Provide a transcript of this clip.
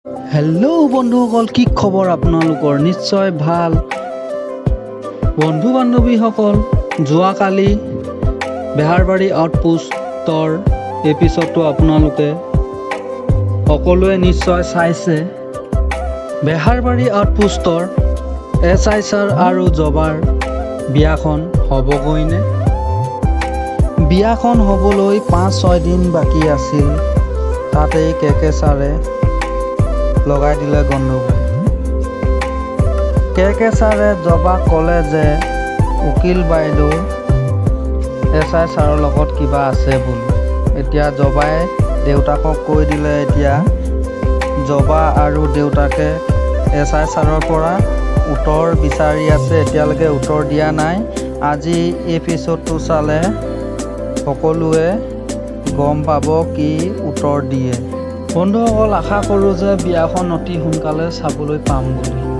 Hello' বন্ধুসকল, কি খবৰ আপোনালোকৰ? নিশ্চয় ভাল। বন্ধু বান্ধৱীসকল, যোৱাকালি বেহাৰবাৰী আউটপোষ্টৰ এপিছডটো আপোনালোকে সকলোৱে নিশ্চয় চাইছে। বেহাৰবাৰী আউটপোষ্টৰ SI ছাৰ আৰু জবাৰ বিয়াখন হ'বগৈনে? বিয়াখন হ'বলৈ 5-6 দিন বাকী আছিল। তাতেই KK ছাৰে লগাই দিলে গণ্ডগোল। KK ছাৰে জবাক ক'লে যে উকিল বাইদেউ SI ছাৰৰ লগত কিবা আছে বুলি। এতিয়া জবাই দেউতাকক কৈ দিলে। এতিয়া জবা আৰু দেউতাকে SI ছাৰৰ পৰা উত্তৰ বিচাৰি আছে। এতিয়ালৈকে উত্তৰ দিয়া নাই। আজি এপিছডটো চালে সকলোৱে গম পাব কি উত্তৰ দিয়ে। বন্ধুসকল, আশা কৰোঁ যে বিয়াখন অতি সোনকালে চাবলৈ পাম বুলি।